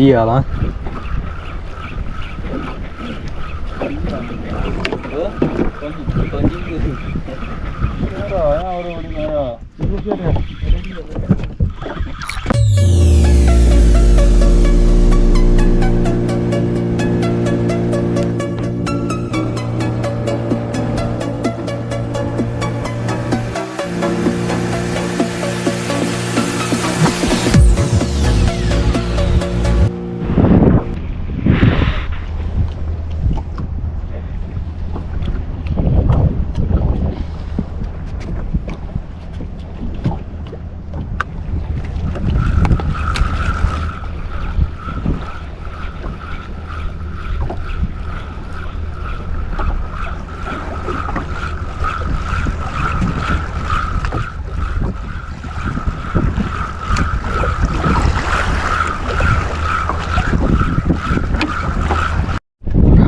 Iyalah.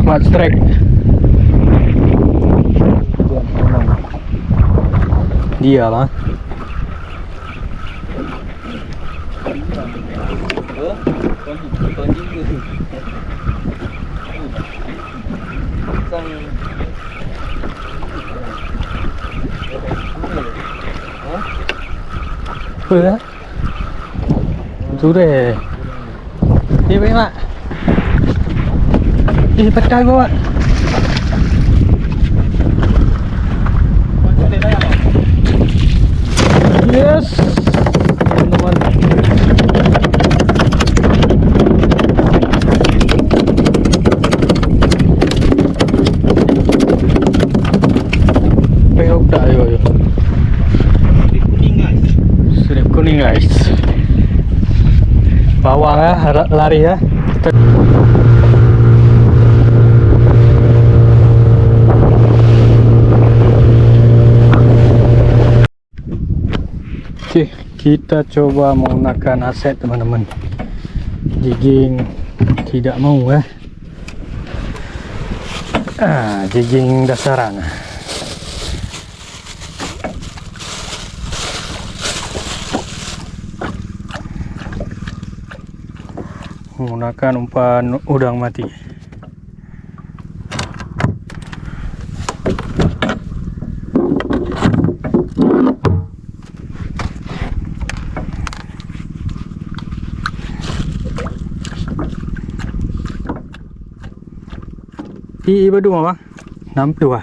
Match track. Iyalah. Apa ya? Sudah. Đi bên lại. Đi bắt tay vô ạ. Yes. Teman-teman. Belok dah yo. Sirip kuning guys. Bawang ya, lari ya. Oke, kita coba menggunakan aset teman-teman. Jigging tidak mau ya. Jigging dasaran. Menggunakan umpan udang mati. Iba dua bang, 6 dua.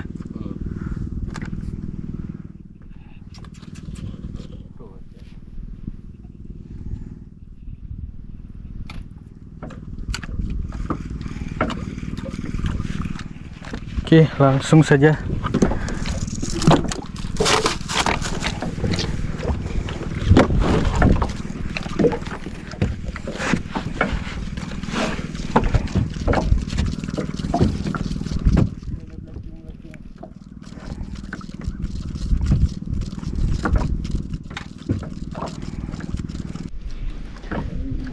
Oke, langsung saja.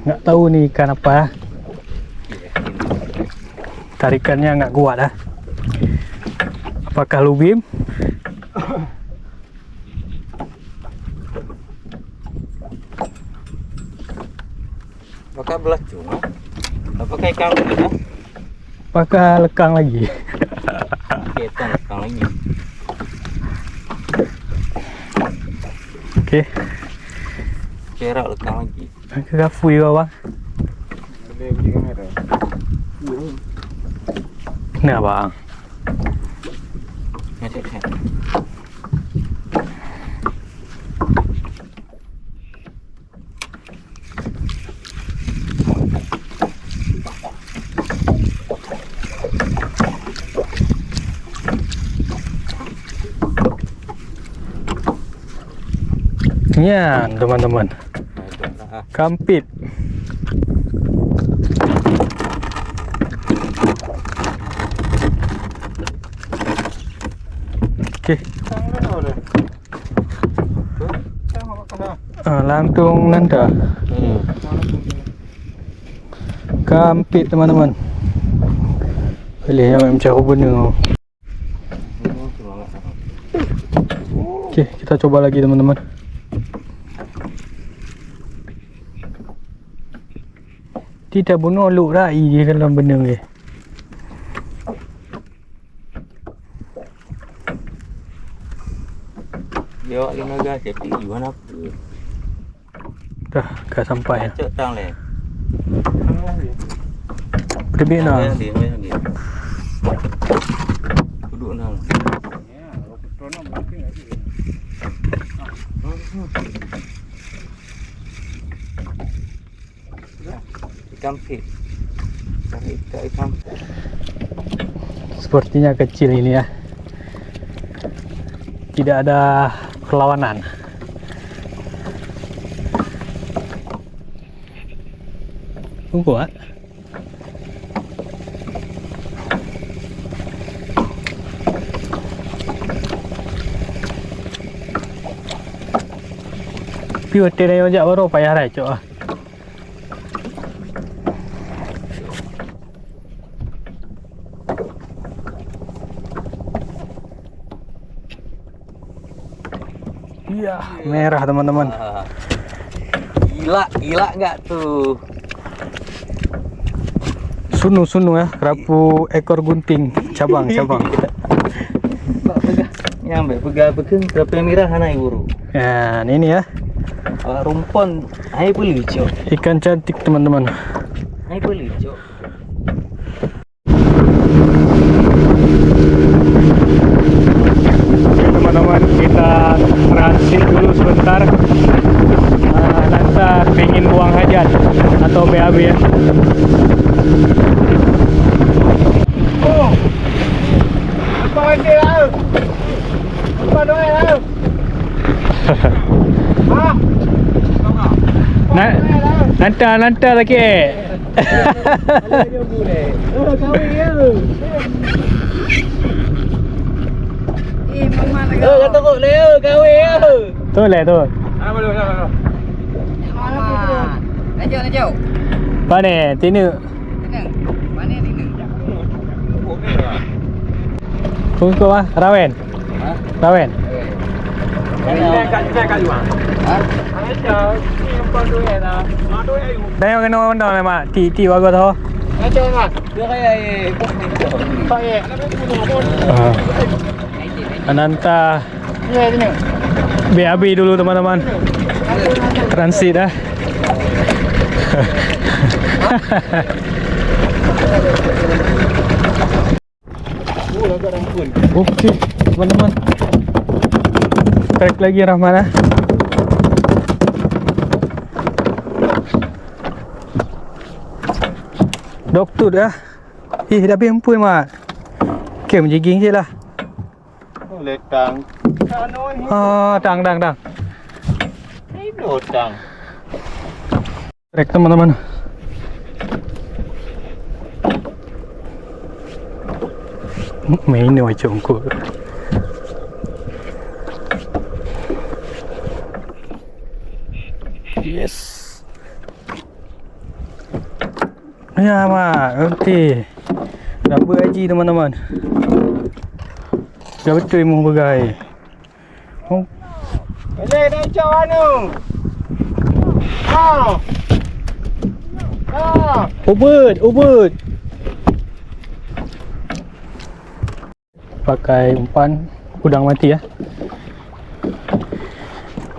Nggak tahu nih ikan apa. Tarikannya nggak kuat dah. Apakah lubim? Apakah belacung? Apakah ikan lagi? Apakah lekang lagi? Kita lekang lagi. Oke. Kira lekang lagi. Kafui bang. Nah bang. Ya teman-teman, kampit. Oke. Langsung nanda. Kampit teman-teman. Pilih yang jauh bener. Oke, kita coba lagi teman-teman. Tidak bunuh lu rai kalau benda ni. Dia awak lima gas jadi iwan apa? Dah, kat sampai. Cek tang le. Berbeza nak. Dia. Duduk nang. Ikan pit. Ikan. Sepertinya kecil ini ya. Tidak ada perlawanan. Kuat. Piu tere ojak baru payah rai cok ah. Iya, merah teman-teman. Gila enggak tuh? Sunu ya, kerapu ekor gunting, cabang. Nyampe pegang kerapu yang merah anak buru. Ya, ini ya. Rumpon, air beli cok. Ikan cantik teman-teman. Air beli cok. Teman-teman, kita transit dulu sebentar. Nanti pengen buang hajat atau BAB ya. Nanti lagi. Kata kok leo kahwin. Tu le tu. Lanjut. Mana tini? Mana ni? Tunggu ah, rawen. Rawen. Dah yang kena orang dah mak. Ti bagus tu. Dia kayak Ananta BAB dulu teman-teman. Transit dah. Okey teman-teman. Trek lagi Rahman ah. Doktor dah. Dah bempu mak. Okey menjiging je lah. letang. Dang. Ini utang. Trek teman-teman. Main ni macam aku. Yes. Ya mak, okey. Dah berhaji teman-teman. Dah betul mu bergai. Oh. Boleh dah jauh anu. Ubud. Pakai umpan udang mati ya.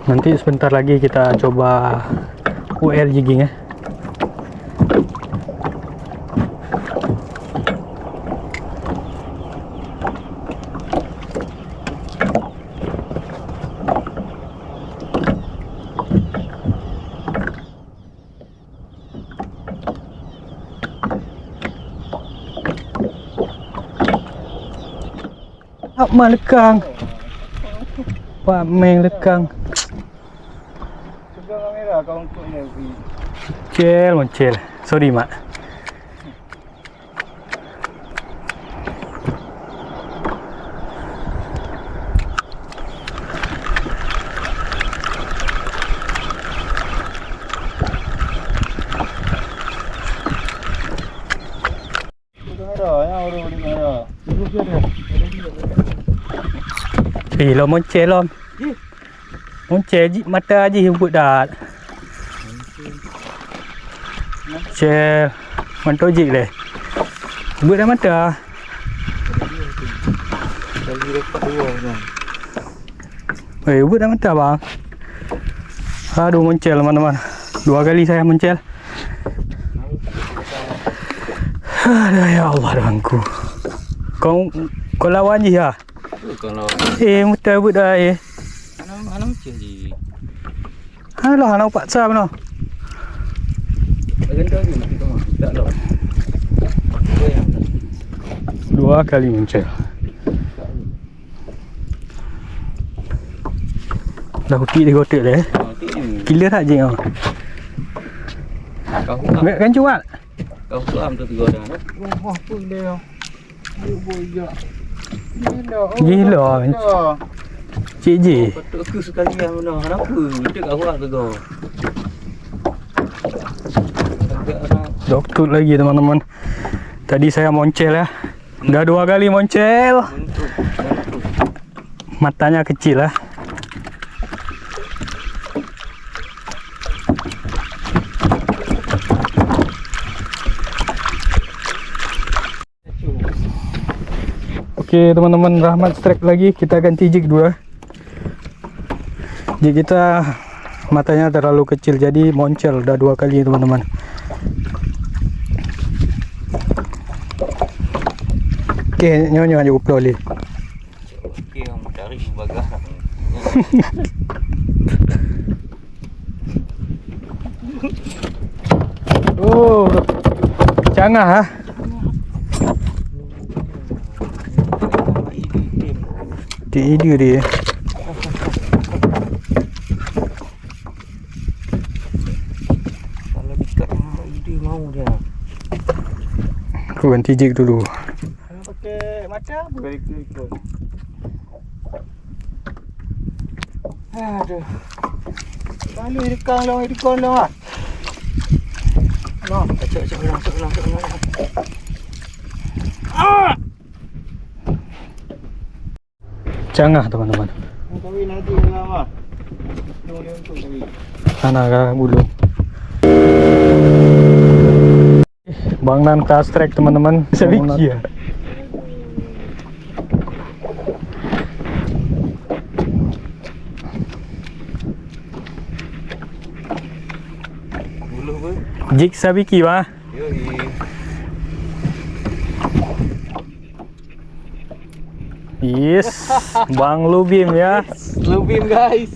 Nanti sebentar lagi kita coba UR jigging ya. Mak lekang. Pak Meng lekang. Pegang kamera kau untuk ni. Moncel. Sorry mak. Lo moncel lom. Moncel mata aja hubut dah. Cel mantojik deh. Buat dah mata. Lagi dekat dua bang. Buat dah mata bang. Aduh moncel teman-teman. 2 kali saya moncel. Aduh ya Allah bangku. Kau lawan je ya. Kalau Muta buat dah mana macam je. Alah nak paksa benar. Agenda ni mesti kau tak lah. 2 kali moncel. Dah hutik dia kotak dah. Killer tak je kau. Kau Mek kan cuat. kau suam tu tiga dah. Wah pun dia. Dia boya. Gila. Cik J. Patut aku sekali yang mana. Kenapa? Dia kau buat tu tu. Doktor lagi teman-teman. Tadi saya moncel ya. Dah 2 kali moncel. Matanya kecil lah. Okey teman-teman, Rahmat strike lagi. Kita ganti jig dulu. Jig kita matanya terlalu kecil jadi moncel dah 2 kali teman-teman. Okey, nyonya aja upload ni. Okey, yang cari bagah. Oh, canggah ha. Dia dia. Kalau dekat ide mau dia. Aku ganti jig dulu. Pakai mata boleh ikut. Aduh. Balik dekang long ah. No, cak ulang. Canggah teman-teman. Kawin nanti lama. Dia untuk kawin. Sana ke bulu. Bang Nan cast track teman-teman. Sedikit ya. Bulu pun. Jig sabiki bah. Yoi. Yes, Bang Lubim ya. Lubim guys.